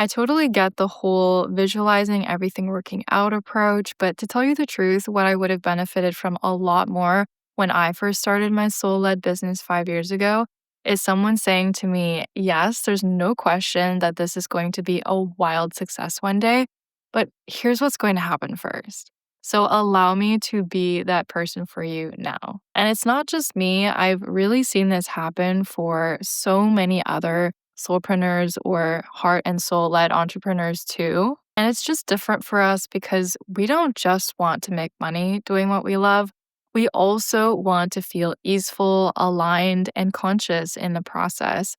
I totally get the whole visualizing everything working out approach, but to tell you the truth, what I would have benefited from a lot more when I first started my soul led business 5 years ago is someone saying to me, yes, there's no question that this is going to be a wild success one day, but here's what's going to happen first. So allow me to be that person for you now. And it's not just me, I've really seen this happen for so many other soulpreneurs or heart and soul led entrepreneurs too. And it's just different for us because we don't just want to make money doing what we love. We also want to feel easeful, aligned, and conscious in the process.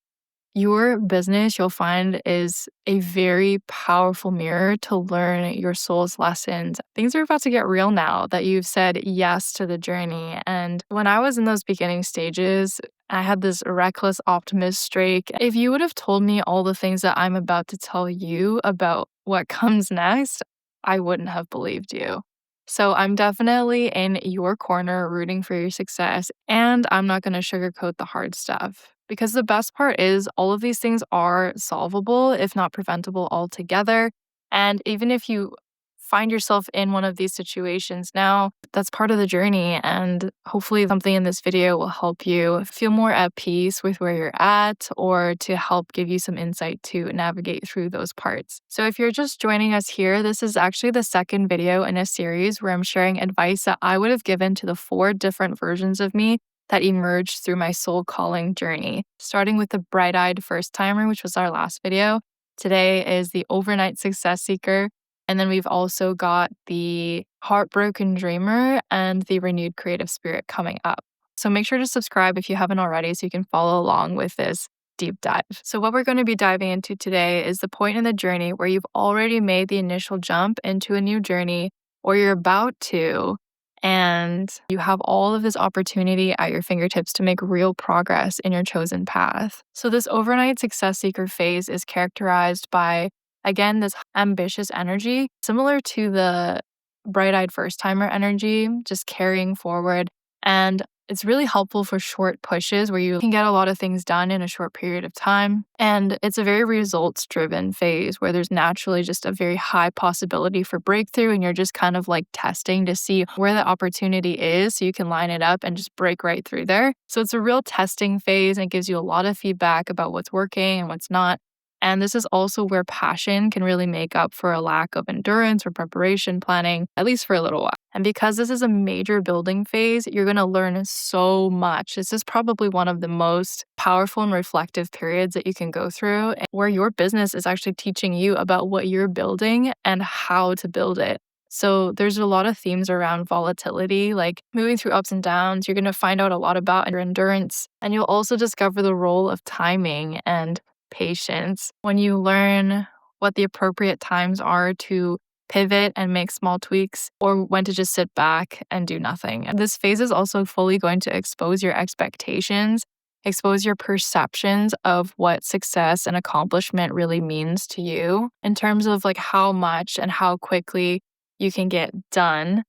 Your business, you'll find, is a very powerful mirror to learn your soul's lessons. Things are about to get real now that you've said yes to the journey. And when I was in those beginning stages, I had this reckless optimist streak. If you would have told me all the things that I'm about to tell you about what comes next, I wouldn't have believed you. So I'm definitely in your corner rooting for your success, and I'm not going to sugarcoat the hard stuff. Because the best part is all of these things are solvable, if not preventable altogether. And even if you find yourself in one of these situations now, that's part of the journey. And hopefully something in this video will help you feel more at peace with where you're at or to help give you some insight to navigate through those parts. So if you're just joining us here, this is actually the second video in a series where I'm sharing advice that I would have given to the 4 different versions of me that emerged through my soul calling journey, starting with the bright-eyed first timer, which was our last video. Today is the overnight success seeker. And then we've also got the heartbroken dreamer and the renewed creative spirit coming up. So make sure to subscribe if you haven't already so you can follow along with this deep dive. So what we're going to be diving into today is the point in the journey where you've already made the initial jump into a new journey or you're about to, and you have all of this opportunity at your fingertips to make real progress in your chosen path. So this overnight success seeker phase is characterized by, again, this ambitious energy, similar to the bright-eyed first-timer energy, just carrying forward. And it's really helpful for short pushes where you can get a lot of things done in a short period of time. And it's a very results-driven phase where there's naturally just a very high possibility for breakthrough, and you're just kind of like testing to see where the opportunity is so you can line it up and just break right through there. So it's a real testing phase, and it gives you a lot of feedback about what's working and what's not. And this is also where passion can really make up for a lack of endurance or preparation planning, at least for a little while. And because this is a major building phase, you're going to learn so much. This is probably one of the most powerful and reflective periods that you can go through, where your business is actually teaching you about what you're building and how to build it. So there's a lot of themes around volatility, like moving through ups and downs. You're going to find out a lot about your endurance, and you'll also discover the role of timing and patience when you learn what the appropriate times are to pivot and make small tweaks or when to just sit back and do nothing. And this phase is also fully going to expose your expectations, expose your perceptions of what success and accomplishment really means to you in terms of like how much and how quickly you can get done.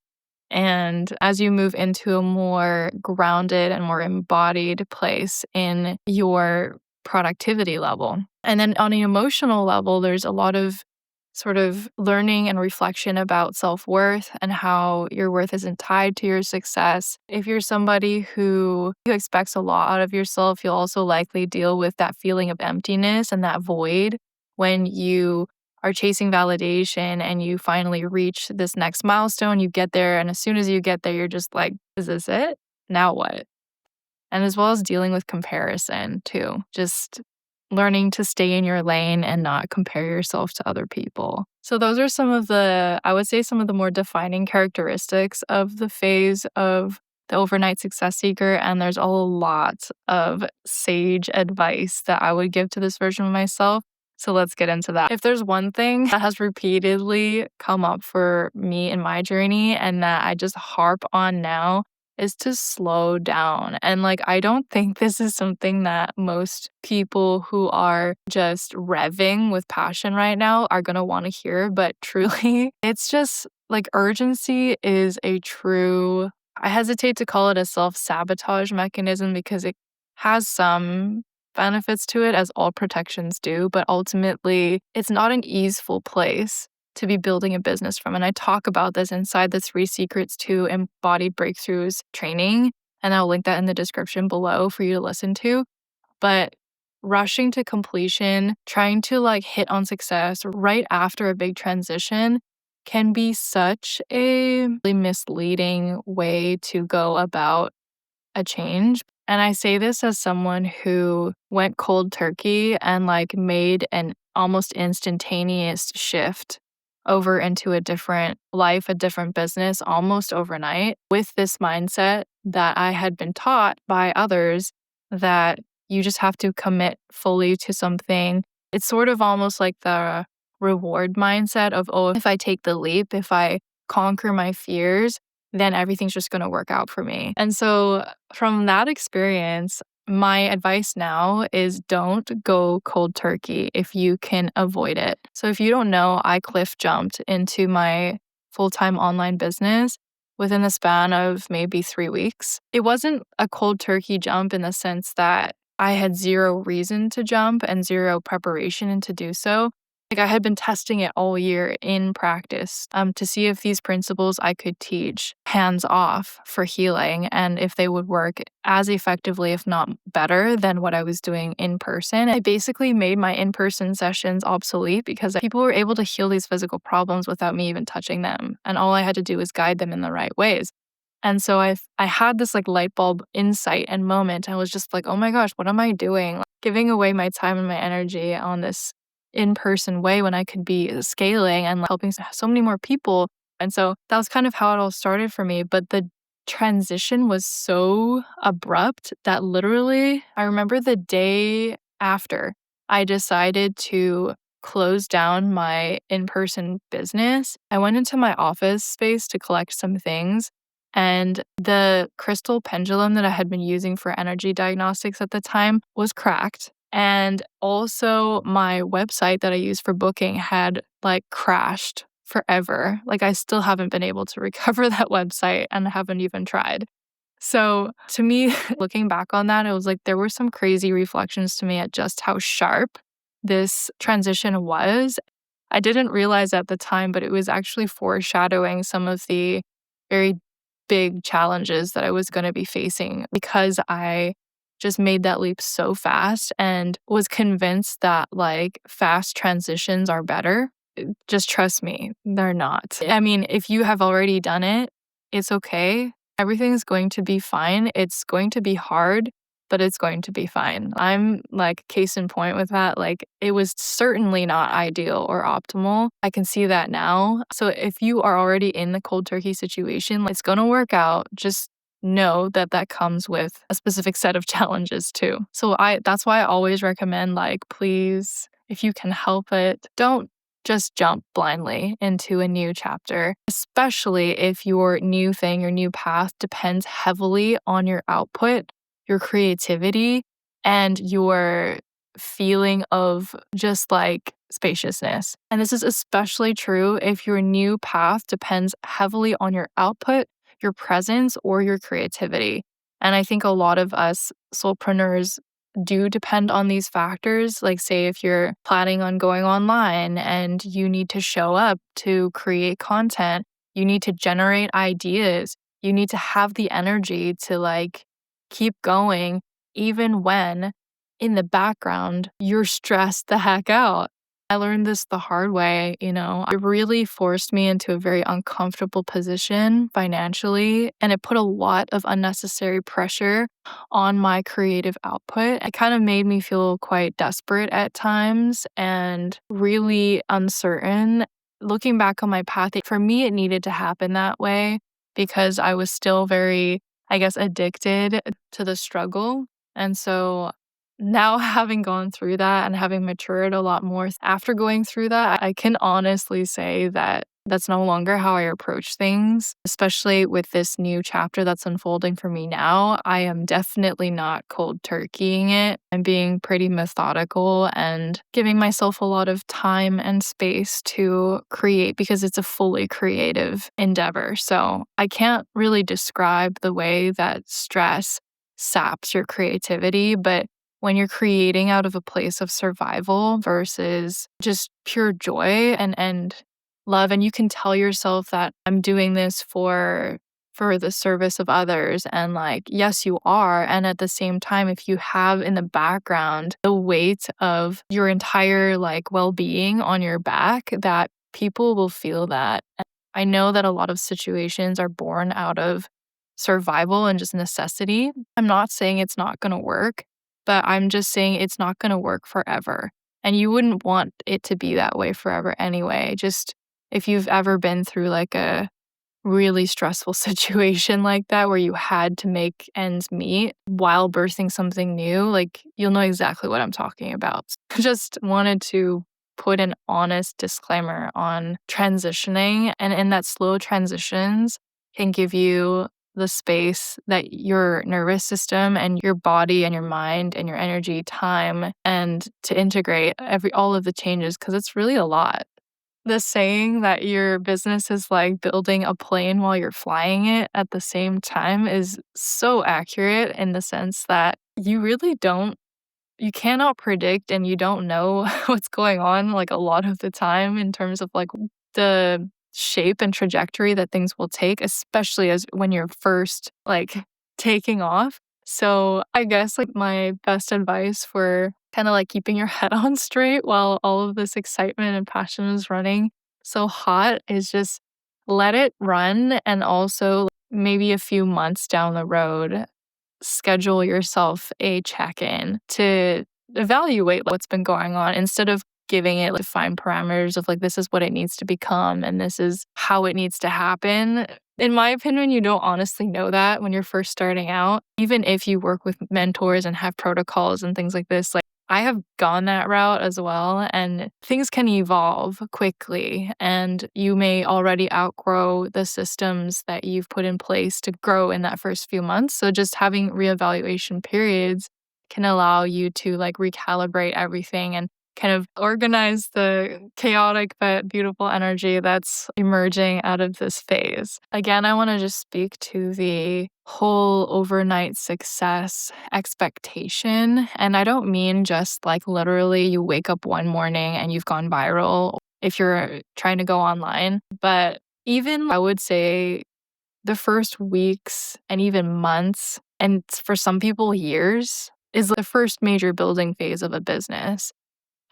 And as you move into a more grounded and more embodied place in your productivity level. And then on an emotional level, there's a lot of sort of learning and reflection about self-worth and how your worth isn't tied to your success. If you're somebody who expects a lot out of yourself, you'll also likely deal with that feeling of emptiness and that void when you are chasing validation and you finally reach this next milestone. You get there, and as soon as you get there, you're just like, is this it? Now what? And as well as dealing with comparison too, just learning to stay in your lane and not compare yourself to other people. So those are some of the, I would say, some of the more defining characteristics of the phase of the overnight success seeker. And there's a lot of sage advice that I would give to this version of myself. So let's get into that. If there's one thing that has repeatedly come up for me in my journey and that I just harp on now, is to slow down. And like, I don't think this is something that most people who are just revving with passion right now are going to want to hear. But truly, it's just like urgency is a true, I hesitate to call it a self-sabotage mechanism because it has some benefits to it, as all protections do, but ultimately, it's not an easeful place to be building a business from. And I talk about this inside the 3 Secrets to Embodied Breakthroughs training, and I'll link that in the description below for you to listen to. But rushing to completion, trying to like hit on success right after a big transition can be such a really misleading way to go about a change. And I say this as someone who went cold turkey and like made an almost instantaneous shift over into a different life, a different business almost overnight with this mindset that I had been taught by others that you just have to commit fully to something. It's sort of almost like the reward mindset of, oh, if I take the leap, if I conquer my fears, then everything's just going to work out for me. And so from that experience, my advice now is don't go cold turkey if you can avoid it. So if you don't know, I cliff jumped into my full-time online business within the span of maybe 3 weeks. It wasn't a cold turkey jump in the sense that I had zero reason to jump and zero preparation to do so. Like I had been testing it all year in practice to see if these principles I could teach hands off for healing and if they would work as effectively, if not better, than what I was doing in person. I basically made my in-person sessions obsolete because people were able to heal these physical problems without me even touching them. And all I had to do was guide them in the right ways. And so I had this like light bulb insight and moment. I was just like, oh my gosh, what am I doing? Like, giving away my time and my energy on this in-person way when I could be scaling and helping so many more people. And so that was kind of how it all started for me. But the transition was so abrupt that literally I remember the day after I decided to close down my in-person business. I went into my office space to collect some things. And the crystal pendulum that I had been using for energy diagnostics at the time was cracked. And also my website that I use for booking had like crashed forever. Like I still haven't been able to recover that website and haven't even tried. So to me, looking back on that, it was like there were some crazy reflections to me at just how sharp this transition was. I didn't realize at the time, but it was actually foreshadowing some of the very big challenges that I was going to be facing because I just made that leap so fast and was convinced that like fast transitions are better. Just trust me, they're not. I mean, if you have already done it, it's okay. Everything's going to be fine. It's going to be hard, but it's going to be fine. I'm like case in point with that. Like it was certainly not ideal or optimal. I can see that now. So if you are already in the cold turkey situation, it's going to work out. Just know that that comes with a specific set of challenges too. So that's why I always recommend like, please, if you can help it, don't just jump blindly into a new chapter, especially if your new thing, your new path depends heavily on your output, your creativity, and your feeling of just like spaciousness. And this is especially true if your new path depends heavily on your output, your presence, or your creativity. And I think a lot of us soulpreneurs do depend on these factors. Like say if you're planning on going online and you need to show up to create content, you need to generate ideas, you need to have the energy to like keep going even when in the background you're stressed the heck out. I learned this the hard way, it really forced me into a very uncomfortable position financially, and it put a lot of unnecessary pressure on my creative output. It kind of made me feel quite desperate at times and really uncertain. Looking back on my path, for me, it needed to happen that way because I was still very, I guess, addicted to the struggle. And so now having gone through that and having matured a lot more after going through that, I can honestly say that that's no longer how I approach things, especially with this new chapter that's unfolding for me now. I am definitely not cold turkeying it. I'm being pretty methodical and giving myself a lot of time and space to create because it's a fully creative endeavor. So I can't really describe the way that stress saps your creativity, but when you're creating out of a place of survival versus just pure joy and love, and you can tell yourself that I'm doing this for the service of others, and like yes you are, and at the same time if you have in the background the weight of your entire like well-being on your back, that people will feel that. And I know that a lot of situations are born out of survival and just necessity. I'm not saying it's not going to work, but I'm just saying it's not going to work forever. And you wouldn't want it to be that way forever anyway. Just if you've ever been through like a really stressful situation like that where you had to make ends meet while birthing something new, like you'll know exactly what I'm talking about. Just wanted to put an honest disclaimer on transitioning, and in that slow transitions can give you the space that your nervous system and your body and your mind and your energy, time, and to integrate all of the changes, because it's really a lot. The saying that your business is like building a plane while you're flying it at the same time is so accurate, in the sense that you cannot predict and you don't know what's going on like a lot of the time in terms of like the shape and trajectory that things will take, especially as when you're first like taking off. So I guess like my best advice for kind of like keeping your head on straight while all of this excitement and passion is running so hot is just let it run. And also maybe a few months down the road, schedule yourself a check-in to evaluate what's been going on, instead of giving it like fine parameters of like this is what it needs to become and this is how it needs to happen. In my opinion, you don't honestly know that when you're first starting out. Even if you work with mentors and have protocols and things like this, like I have gone that route as well, and things can evolve quickly, and you may already outgrow the systems that you've put in place to grow in that first few months. So just having reevaluation periods can allow you to like recalibrate everything and kind of organize the chaotic but beautiful energy that's emerging out of this phase. Again, I want to just speak to the whole overnight success expectation. And I don't mean just like literally you wake up one morning and you've gone viral if you're trying to go online, but even I would say the first weeks and even months, and for some people years, is the first major building phase of a business.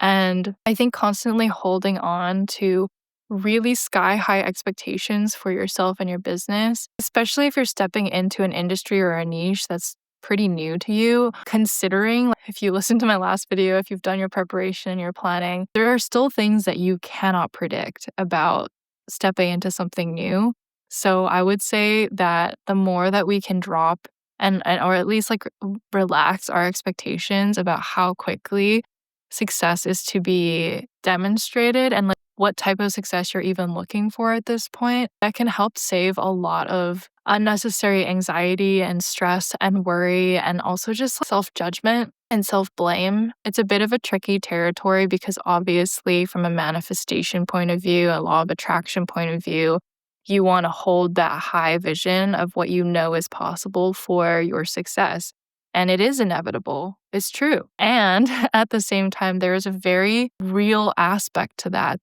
And I think constantly holding on to really sky high expectations for yourself and your business, especially if you're stepping into an industry or a niche that's pretty new to you, considering if you listen to my last video, if you've done your preparation and your planning, there are still things that you cannot predict about stepping into something new. So I would say that the more that we can drop and or at least like relax our expectations about how quickly success is to be demonstrated and like what type of success you're even looking for at this point, that can help save a lot of unnecessary anxiety and stress and worry, and also just self-judgment and self-blame. It's a bit of a tricky territory because obviously from a manifestation point of view, a law of attraction point of view, you want to hold that high vision of what you know is possible for your success. And it is inevitable. It's true. And at the same time, there is a very real aspect to that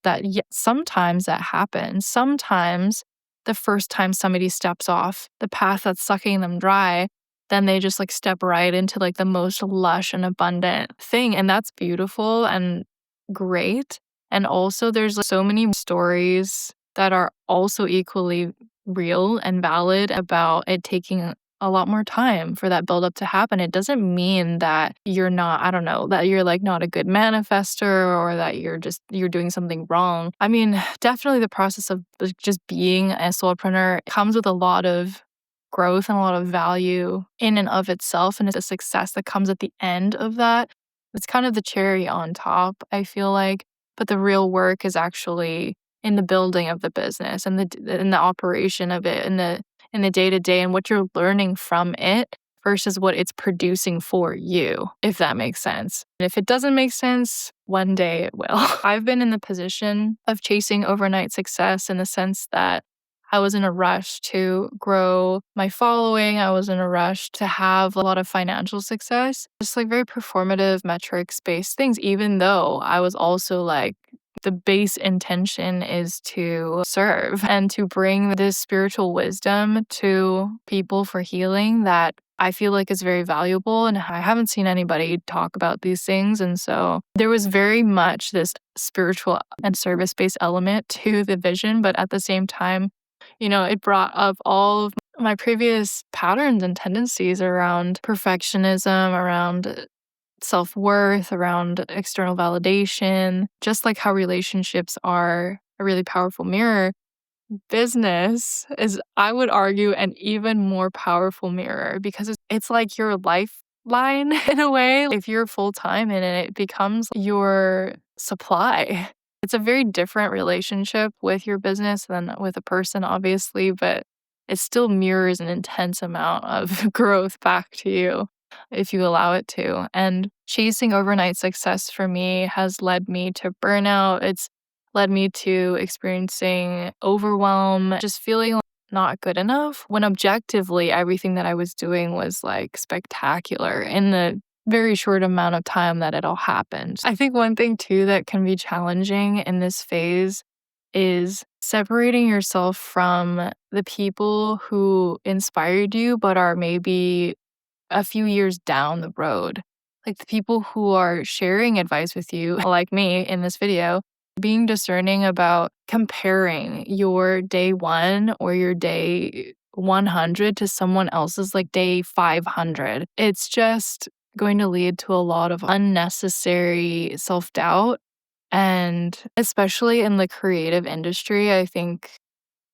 sometimes that happens. Sometimes the first time somebody steps off the path that's sucking them dry, then they just like step right into like the most lush and abundant thing. And that's beautiful and great. And also there's like so many stories that are also equally real and valid about it taking a lot more time for that buildup to happen. It doesn't mean that you're not, I don't know, that you're like not a good manifester or that you're doing something wrong. I mean, definitely the process of just being a solopreneur comes with a lot of growth and a lot of value in and of itself. And it's a success that comes at the end of that. It's kind of the cherry on top, I feel like. But the real work is actually in the building of the business and the operation of it and in the day-to-day and what you're learning from it versus what it's producing for you, if that makes sense. And if it doesn't make sense, one day it will. I've been in the position of chasing overnight success in the sense that I was in a rush to grow my following. I was in a rush to have a lot of financial success, just like very performative metrics based things, even though I was also like, the base intention is to serve and to bring this spiritual wisdom to people for healing that I feel like is very valuable. And I haven't seen anybody talk about these things. And so there was very much this spiritual and service based element to the vision. But at the same time, it brought up all of my previous patterns and tendencies around perfectionism, around self-worth, around external validation, just like how relationships are a really powerful mirror. Business is, I would argue, an even more powerful mirror because it's like your lifeline in a way. If you're full-time in it, it becomes your supply. It's a very different relationship with your business than with a person, obviously, but it still mirrors an intense amount of growth back to you if you allow it to. And chasing overnight success for me has led me to burnout. It's led me to experiencing overwhelm, just feeling not good enough when objectively everything that I was doing was like spectacular in the very short amount of time that it all happened. I think one thing too that can be challenging in this phase is separating yourself from the people who inspired you but are maybe a few years down the road. Like the people who are sharing advice with you, like me in this video, being discerning about comparing your day 1 or your day 100 to someone else's like day 500. It's just going to lead to a lot of unnecessary self-doubt. And especially in the creative industry, I think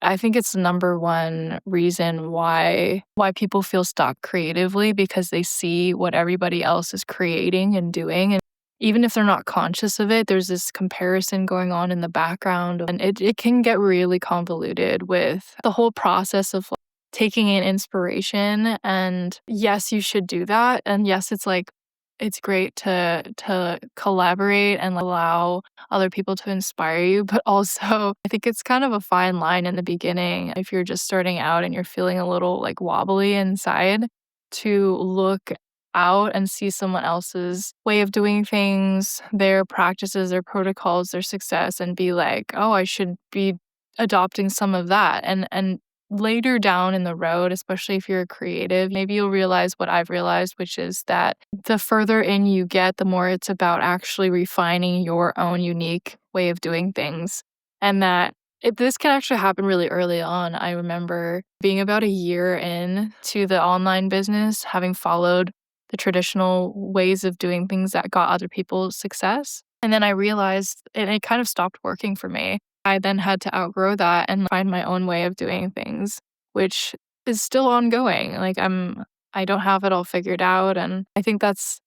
it's the number one reason why people feel stuck creatively, because they see what everybody else is creating and doing. And even if they're not conscious of it, there's this comparison going on in the background. And it can get really convoluted with the whole process of like, taking in inspiration. And yes, you should do that. And yes, it's great to collaborate and allow other people to inspire you, but also I think it's kind of a fine line in the beginning if you're just starting out and you're feeling a little like wobbly inside, to look out and see someone else's way of doing things, their practices, their protocols, their success, and be like, oh, I should be adopting some of that. And later down in the road, especially if you're a creative, maybe you'll realize what I've realized, which is that the further in you get, the more it's about actually refining your own unique way of doing things. And that this can actually happen really early on. I remember being about a year in to the online business, having followed the traditional ways of doing things that got other people success. And then I realized it kind of stopped working for me. I then had to outgrow that and find my own way of doing things, which is still ongoing. Like I don't have it all figured out. And I think that's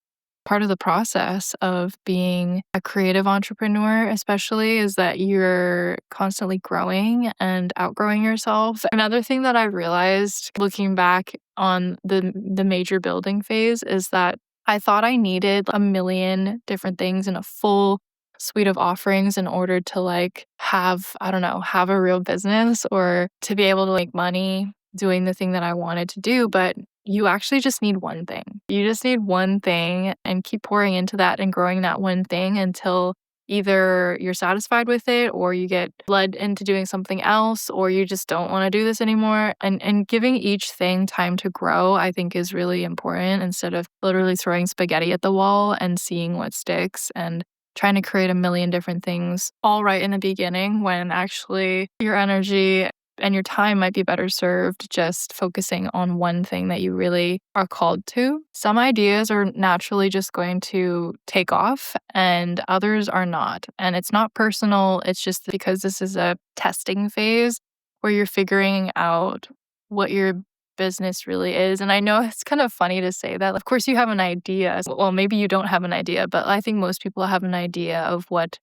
part of the process of being a creative entrepreneur, especially, is that you're constantly growing and outgrowing yourself. Another thing that I realized looking back on the major building phase is that I thought I needed a million different things in a full suite of offerings in order to like have a real business or to be able to make money doing the thing that I wanted to do. But you actually just need one thing. You just need one thing and keep pouring into that and growing that one thing until either you're satisfied with it or you get led into doing something else or you just don't want to do this anymore. And giving each thing time to grow, I think, is really important, instead of literally throwing spaghetti at the wall and seeing what sticks and trying to create a million different things all right in the beginning, when actually your energy and your time might be better served just focusing on one thing that you really are called to. Some ideas are naturally just going to take off and others are not. And it's not personal. It's just because this is a testing phase where you're figuring out what your business really is. And I know it's kind of funny to say that. Of course, you have an idea. Well, maybe you don't have an idea, but I think most people have an idea of what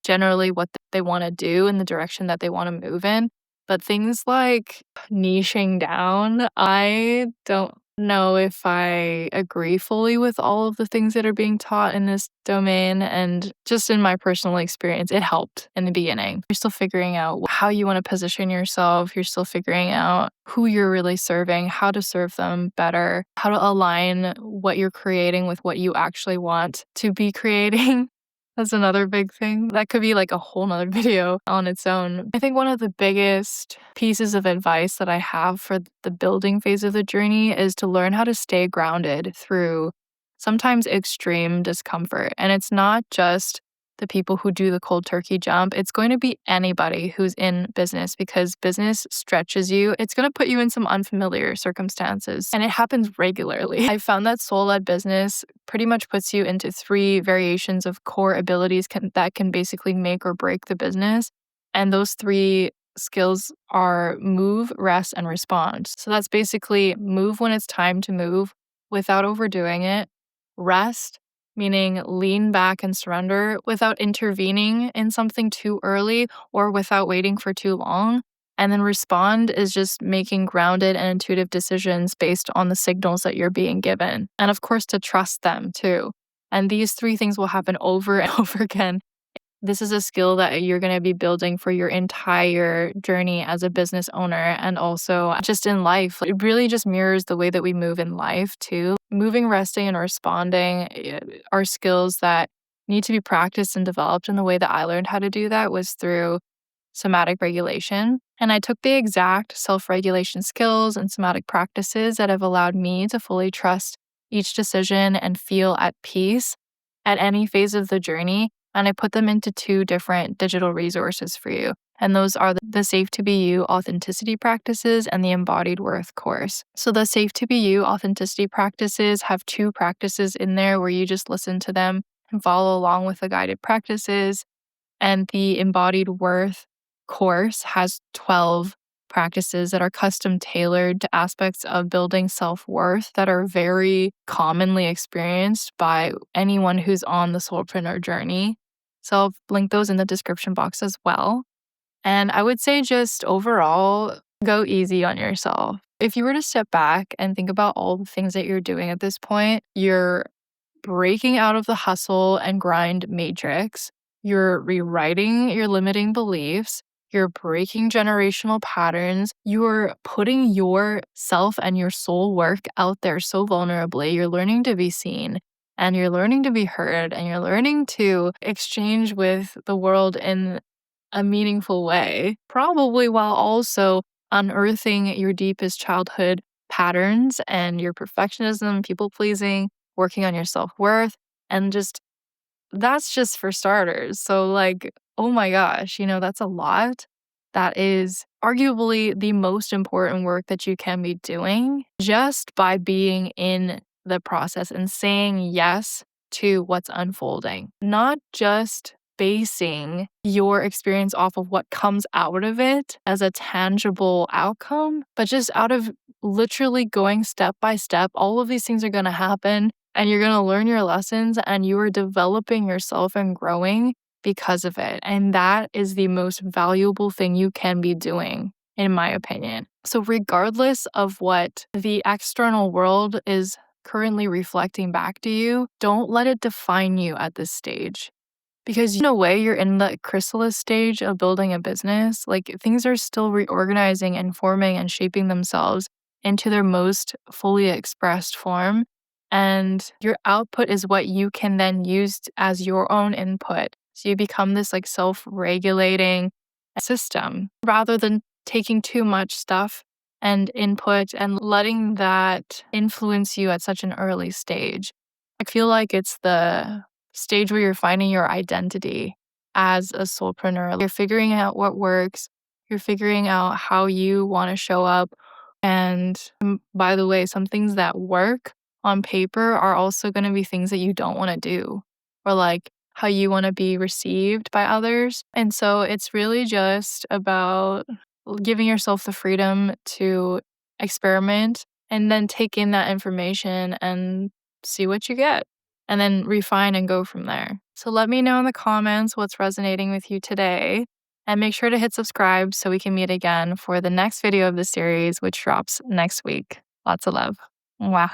they want to do and the direction that they want to move in. But things like niching down, I don't know if I agree fully with all of the things that are being taught in this domain. And just in my personal experience, it helped in the beginning. You're still figuring out how you want to position yourself. You're still figuring out who you're really serving, how to serve them better, how to align what you're creating with what you actually want to be creating. That's another big thing. That could be like a whole nother video on its own. I think one of the biggest pieces of advice that I have for the building phase of the journey is to learn how to stay grounded through sometimes extreme discomfort. And it's not just the people who do the cold turkey jump. It's going to be anybody who's in business because business stretches you. It's going to put you in some unfamiliar circumstances, and it happens regularly. I found that soul-led business pretty much puts you into 3 variations of core abilities that can basically make or break the business. And those 3 skills are move, rest, and respond. So that's basically move when it's time to move without overdoing it, rest, meaning lean back and surrender without intervening in something too early or without waiting for too long. And then respond is just making grounded and intuitive decisions based on the signals that you're being given. And of course, to trust them too. And these 3 things will happen over and over again. This is a skill that you're going to be building for your entire journey as a business owner and also just in life. It really just mirrors the way that we move in life too. Moving, resting, and responding are skills that need to be practiced and developed. And the way that I learned how to do that was through somatic regulation. And I took the exact self-regulation skills and somatic practices that have allowed me to fully trust each decision and feel at peace at any phase of the journey. And I put them into 2 different digital resources for you. And those are the Safe to Be You authenticity practices and the Embodied Worth course. So the Safe to Be You authenticity practices have 2 practices in there where you just listen to them and follow along with the guided practices. And the Embodied Worth course has 12 practices that are custom tailored to aspects of building self-worth that are very commonly experienced by anyone who's on the soulpreneur journey. So I'll link those in the description box as well. And I would say just overall, go easy on yourself. If you were to step back and think about all the things that you're doing at this point, you're breaking out of the hustle and grind matrix. You're rewriting your limiting beliefs. You're breaking generational patterns. You're putting yourself and your soul work out there so vulnerably. You're learning to be seen and you're learning to be heard and you're learning to exchange with the world in a meaningful way, probably while also unearthing your deepest childhood patterns and your perfectionism, people pleasing, working on your self-worth, and that's just for starters. So oh my gosh, that's a lot. That is arguably the most important work that you can be doing just by being in the process and saying yes to what's unfolding. Not just basing your experience off of what comes out of it as a tangible outcome, but just out of literally going step by step. All of these things are going to happen and you're going to learn your lessons and you are developing yourself and growing because of it. And that is the most valuable thing you can be doing, in my opinion. So regardless of what the external world is currently reflecting back to you, don't let it define you at this stage. Because in a way, you're in the chrysalis stage of building a business. Things are still reorganizing and forming and shaping themselves into their most fully expressed form. And your output is what you can then use as your own input. So you become this self-regulating system rather than taking too much stuff and input and letting that influence you at such an early stage. I feel like it's the stage where you're finding your identity as a soulpreneur. You're figuring out what works. You're figuring out how you want to show up. And by the way, some things that work on paper are also going to be things that you don't want to do, or how you want to be received by others. And so it's really just about giving yourself the freedom to experiment and then take in that information and see what you get and then refine and go from there. So let me know in the comments what's resonating with you today and make sure to hit subscribe so we can meet again for the next video of the series, which drops next week. Lots of love. Wow.